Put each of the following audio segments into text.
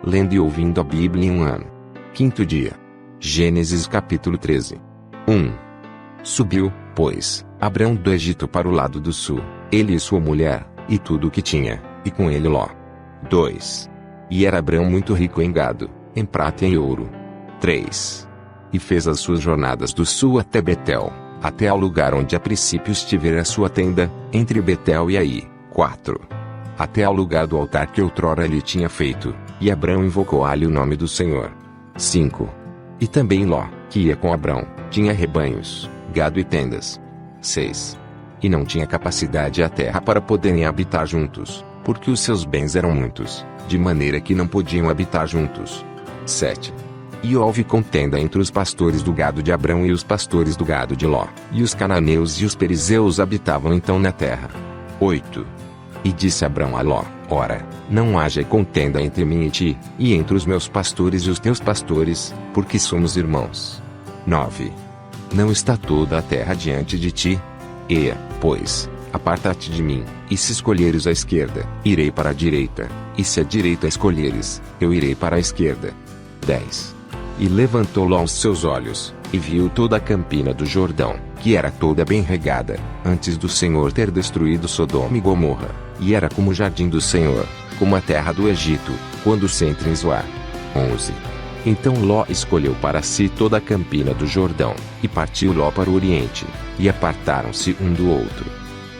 lendo e ouvindo a Bíblia em um ano. Quinto dia. Gênesis capítulo 13. 1. Subiu, pois, Abrão do Egito para o lado do sul, ele e sua mulher, e tudo o que tinha, e com ele Ló. 2. E era Abrão muito rico em gado, em prata e em ouro. 3. E fez as suas jornadas do sul até Betel, até ao lugar onde a princípio estivera a sua tenda, entre Betel e Ai. 4. Até ao lugar do altar que outrora lhe tinha feito, e Abrão invocou ali o nome do Senhor. 5. E também Ló, que ia com Abrão, tinha rebanhos, gado e tendas. 6. E não tinha capacidade a terra para poderem habitar juntos, porque os seus bens eram muitos, de maneira que não podiam habitar juntos. 7. E houve contenda entre os pastores do gado de Abrão e os pastores do gado de Ló, e os cananeus e os perizeus habitavam então na terra. 8. E disse Abrão a Ló: Ora, não haja contenda entre mim e ti, e entre os meus pastores e os teus pastores, porque somos irmãos. 9. Não está toda a terra diante de ti? Pois, aparta-te de mim, e se escolheres a esquerda, irei para a direita, e se a direita escolheres, eu irei para a esquerda. 10. E levantou Ló os seus olhos, e viu toda a campina do Jordão, que era toda bem regada, antes do Senhor ter destruído Sodoma e Gomorra, e era como o jardim do Senhor, como a terra do Egito, quando se entra em Zoar. 11. Então Ló escolheu para si toda a campina do Jordão, e partiu Ló para o oriente, e apartaram-se um do outro.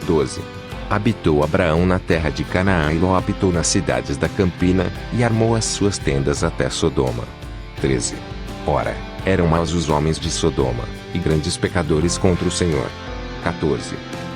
12. Habitou Abraão na terra de Canaã e Ló habitou nas cidades da campina, e armou as suas tendas até Sodoma. 13. Ora, eram maus os homens de Sodoma, e grandes pecadores contra o Senhor. 14.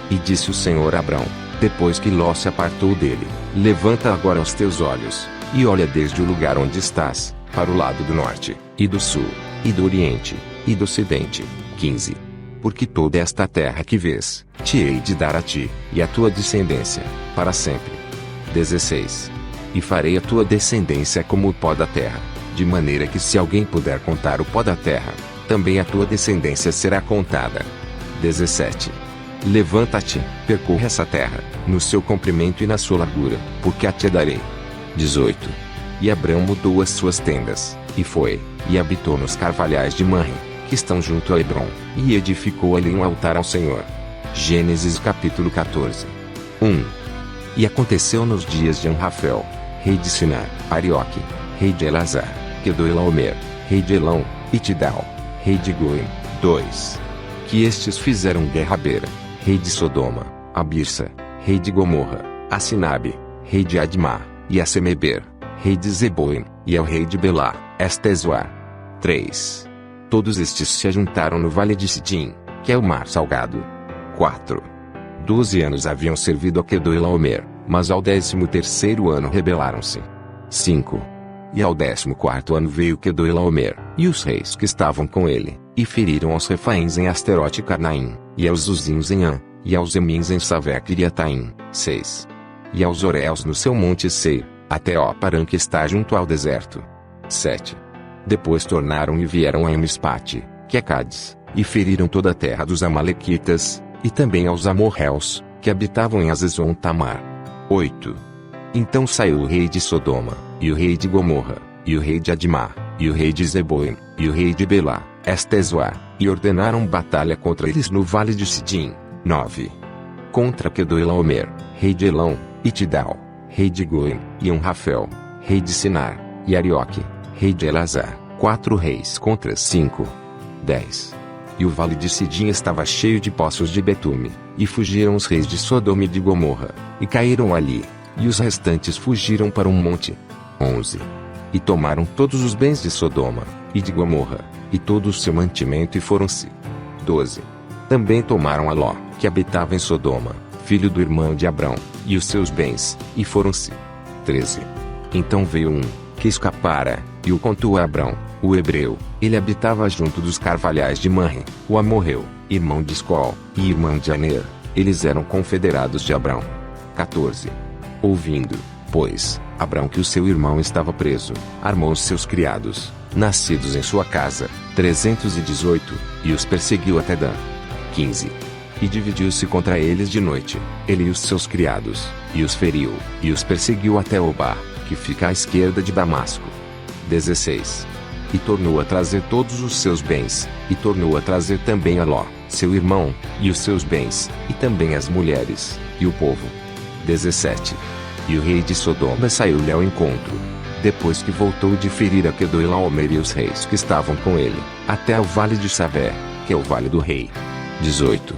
E disse o Senhor a Abrão, depois que Ló se apartou dele: Levanta agora os teus olhos, e olha desde o lugar onde estás, para o lado do norte, e do sul, e do oriente, e do ocidente. 15. Porque toda esta terra que vês, te hei de dar a ti, e à tua descendência, para sempre. 16. E farei a tua descendência como o pó da terra, de maneira que se alguém puder contar o pó da terra, também a tua descendência será contada. 17. Levanta-te, percorre essa terra, no seu comprimento e na sua largura, porque a te darei. 18. E Abrão mudou as suas tendas, e foi, e habitou nos carvalhais de Manre, que estão junto a Hebrom, e edificou ali um altar ao Senhor. Gênesis capítulo 14. 1. E aconteceu nos dias de Amrafel, rei de Sinar, Arioque, rei de Elazar, Quedorlaomer, rei de Elão, e Tidal, rei de Goim. 2. Que estes fizeram guerra a Bera, rei de Sodoma, a Birsa, rei de Gomorra, a Sinabe, rei de Admá, e a Semeber, rei de Zeboim, e ao rei de Belá, Estezoar. 3. Todos estes se ajuntaram no vale de Sidim, que é o mar salgado. 4. 12 anos haviam servido a Quedorlaomer, mas ao 13º ano rebelaram-se. 5. E ao 14º ano veio Quedorlaomer, e os reis que estavam com ele, e feriram aos Refaíns em Asterote e Carnaim, e aos Zuzins em An, e aos Emins em Savé-Quiriataim. 6. E aos Oréus no seu monte Seir, até Ó-Parã que está junto ao deserto. 7. Depois tornaram e vieram a Emispate, que é Cádiz, e feriram toda a terra dos Amalequitas, e também aos amorreus, que habitavam em Azezon-Tamar. 8. Então saiu o rei de Sodoma, e o rei de Gomorra, e o rei de Admá, e o rei de Zeboim, e o rei de Belá, Estezoar, e ordenaram batalha contra eles no vale de Sidim. 9. Contra Quedorlaomer, rei de Elão, e Tidal, rei de Goim, e Amrafel, rei de Sinar, e Arioque, rei de Elazar, 4 reis contra 5. 10. E o vale de Sidim estava cheio de poços de betume, e fugiram os reis de Sodoma e de Gomorra, e caíram ali, e os restantes fugiram para um monte. 11. E tomaram todos os bens de Sodoma, e de Gomorra, e todo o seu mantimento e foram-se. 12. Também tomaram a Ló, que habitava em Sodoma, filho do irmão de Abrão, e os seus bens, e foram-se. 13. Então veio um, que escapara, e o contou a Abrão, o hebreu. Ele habitava junto dos carvalhais de Manre, o amorreu, irmão de Escol, e irmão de Aner. Eles eram confederados de Abrão. 14. Ouvindo, pois, Abrão que o seu irmão estava preso, armou os seus criados, nascidos em sua casa, 318, e os perseguiu até Dan. 15. E dividiu-se contra eles de noite, ele e os seus criados, e os feriu, e os perseguiu até Obá, que fica à esquerda de Damasco. 16. E tornou a trazer todos os seus bens, e tornou a trazer também a Ló, seu irmão, e os seus bens, e também as mulheres, e o povo. 17. E o rei de Sodoma saiu-lhe ao encontro, depois que voltou de ferir a Quedorlaomer e os reis que estavam com ele, até o vale de Savé, que é o vale do rei. 18.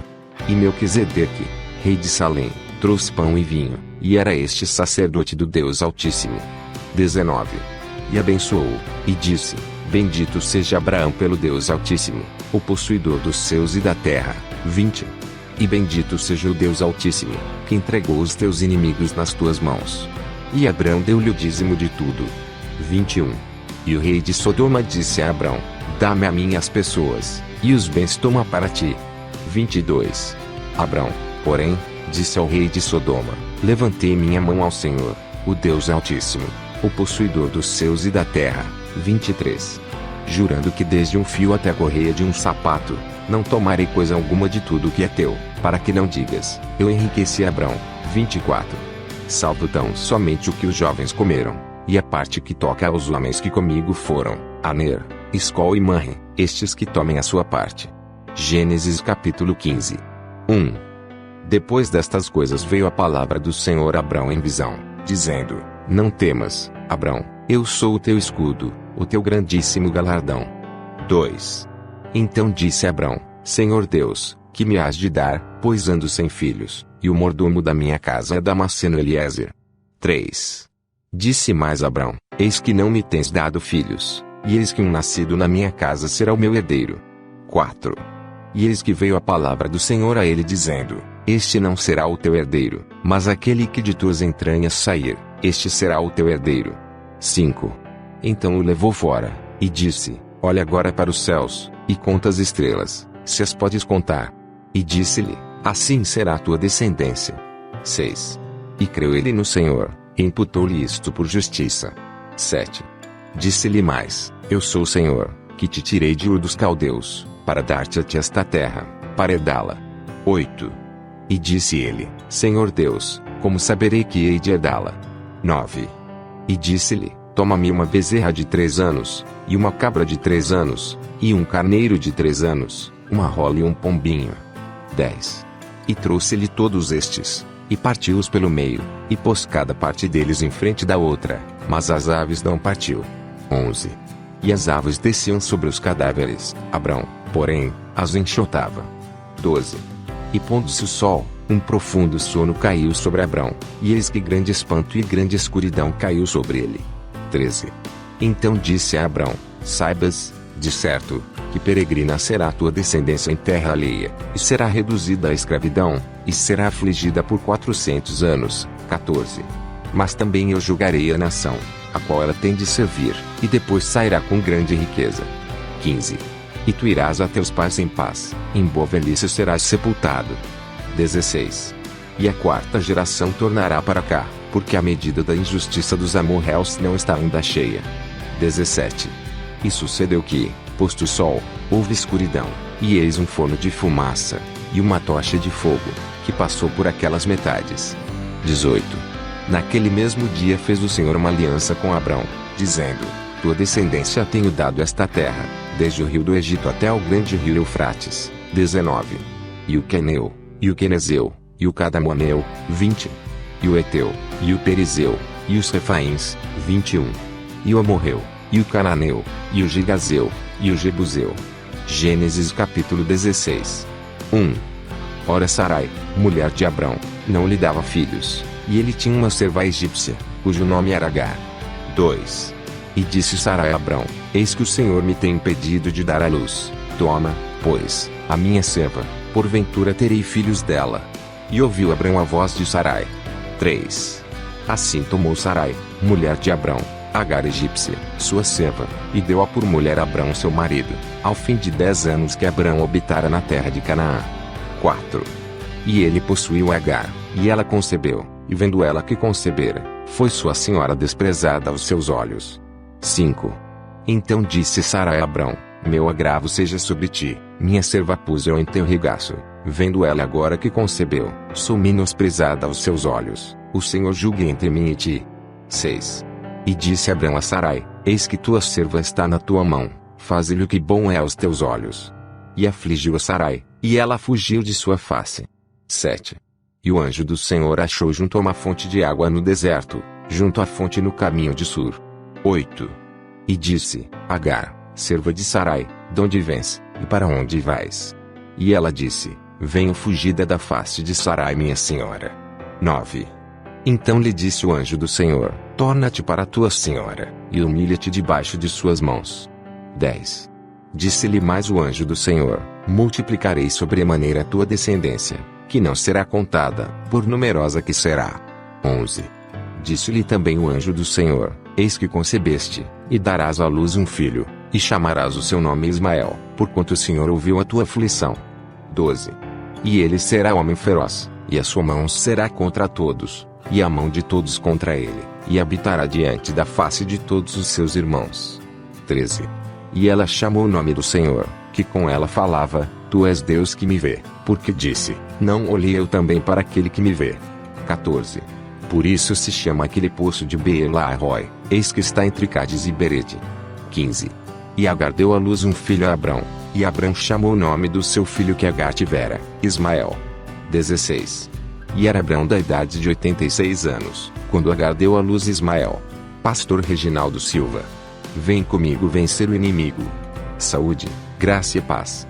E Melquisedeque, rei de Salém, trouxe pão e vinho, e era este sacerdote do Deus Altíssimo. 19. E abençoou, e disse: Bendito seja Abraão pelo Deus Altíssimo, o possuidor dos céus e da terra. 20. E bendito seja o Deus Altíssimo, que entregou os teus inimigos nas tuas mãos. E Abraão deu-lhe o dízimo de tudo. 21. E o rei de Sodoma disse a Abraão: Dá-me a mim as pessoas, e os bens toma para ti. 22. Abraão, porém, disse ao rei de Sodoma: Levantei minha mão ao Senhor, o Deus Altíssimo, o possuidor dos céus e da terra. 23. Jurando que desde um fio até a correia de um sapato, não tomarei coisa alguma de tudo que é teu, para que não digas: Eu enriqueci Abraão. 24. Salvo tão somente o que os jovens comeram, e a parte que toca aos homens que comigo foram, Aner, Escol e Manre, estes que tomem a sua parte. Gênesis capítulo 15. 1. Depois destas coisas veio a palavra do Senhor a Abrão em visão, dizendo: Não temas, Abrão, eu sou o teu escudo, o teu grandíssimo galardão. 2. Então disse Abrão: Senhor Deus, que me has de dar, pois ando sem filhos, e o mordomo da minha casa é Damasceno Eliezer. 3. Disse mais Abrão: Eis que não me tens dado filhos, e eis que um nascido na minha casa será o meu herdeiro. 4. E eis que veio a palavra do Senhor a ele dizendo: Este não será o teu herdeiro, mas aquele que de tuas entranhas sair, este será o teu herdeiro. 5. Então o levou fora, e disse: Olha agora para os céus, e conta as estrelas, se as podes contar. E disse-lhe: Assim será a tua descendência. 6. E creu ele no Senhor, e imputou-lhe isto por justiça. 7. Disse-lhe mais: Eu sou o Senhor, que te tirei de Ur dos Caldeus, para dar-te a ti esta terra, para herdá-la. 8. E disse ele: Senhor Deus, como saberei que hei de herdá-la? 9. E disse-lhe: Toma-me uma bezerra de 3 anos, e uma cabra de 3 anos, e um carneiro de 3 anos, uma rola e um pombinho. 10. E trouxe-lhe todos estes, e partiu-os pelo meio, e pôs cada parte deles em frente da outra, mas as aves não partiu. 11. E as aves desciam sobre os cadáveres, Abrão, porém, as enxotava. 12. E pondo-se o sol, um profundo sono caiu sobre Abrão, e eis que grande espanto e grande escuridão caiu sobre ele. 13. Então disse a Abrão: Saibas, de certo, que peregrina será a tua descendência em terra alheia, e será reduzida à escravidão, e será afligida por 400 anos. 14. Mas também eu julgarei a nação, a qual ela tem de servir, e depois sairá com grande riqueza. 15. E tu irás a teus pais em paz, em boa velhice serás sepultado. 16. E a 4ª geração tornará para cá, porque a medida da injustiça dos amorreus não está ainda cheia. 17. E sucedeu que, posto o sol, houve escuridão, e eis um forno de fumaça, e uma tocha de fogo, que passou por aquelas metades. 18. Naquele mesmo dia fez o Senhor uma aliança com Abrão, dizendo: Tua descendência tenho dado esta terra, desde o rio do Egito até ao grande rio Eufrates. 19. E o Queneu, e o Quenezeu, e o Cadamoneu. 20. E o Eteu, e o Perizeu, e os Refaíns. 21. E o Amorreu, e o Cananeu, e o Gigazeu, e o Jebuseu. Gênesis capítulo 16. 1. Ora Sarai, mulher de Abrão, não lhe dava filhos, e ele tinha uma serva egípcia, cujo nome era Agar. 2. E disse Sarai a Abrão: Eis que o Senhor me tem impedido de dar à luz. Toma, pois, a minha serva, porventura terei filhos dela. E ouviu Abrão a voz de Sarai. 3. Assim tomou Sarai, mulher de Abrão, Agar egípcia, sua serva, e deu-a por mulher a Abrão seu marido, ao fim de 10 anos que Abrão habitara na terra de Canaã. 4. E ele possuiu Agar, e ela concebeu, e vendo ela que concebera, foi sua senhora desprezada aos seus olhos. 5. Então disse Sarai a Abrão: Meu agravo seja sobre ti, minha serva pus eu em teu regaço, vendo ela agora que concebeu, sou menosprezada aos seus olhos, o Senhor julgue entre mim e ti. 6. E disse Abrão a Sarai: eis que tua serva está na tua mão, faze-lhe o que bom é aos teus olhos. E afligiu a Sarai, e ela fugiu de sua face. 7. E o anjo do Senhor achou junto a uma fonte de água no deserto, junto à fonte no caminho de Sur. 8. E disse: Agar, serva de Sarai, donde vens, e para onde vais? E ela disse: Venho fugida da face de Sarai minha senhora. 9. Então lhe disse o anjo do Senhor: Torna-te para tua senhora, e humilha-te debaixo de suas mãos. 10. Disse-lhe mais o anjo do Senhor: Multiplicarei sobremaneira a tua descendência, que não será contada, por numerosa que será. 11. Disse-lhe também o anjo do Senhor: Eis que concebeste, e darás à luz um filho, e chamarás o seu nome Ismael, porquanto o Senhor ouviu a tua aflição. 12. E ele será homem feroz, e a sua mão será contra todos, e a mão de todos contra ele, e habitará diante da face de todos os seus irmãos. 13. E ela chamou o nome do Senhor, que com ela falava: Tu és Deus que me vê, porque disse: Não olhei eu também para aquele que me vê. 14. Por isso se chama aquele poço de Beer-Lahai, eis que está entre Cádiz e Berede. 15. E Agar deu à luz um filho a Abrão, e Abrão chamou o nome do seu filho que Agar tivera, Ismael. 16. E era Abrão da idade de 86 anos, quando Agar deu à luz Ismael. Pastor Reginaldo Silva. Vem comigo vencer o inimigo. Saúde, graça e paz.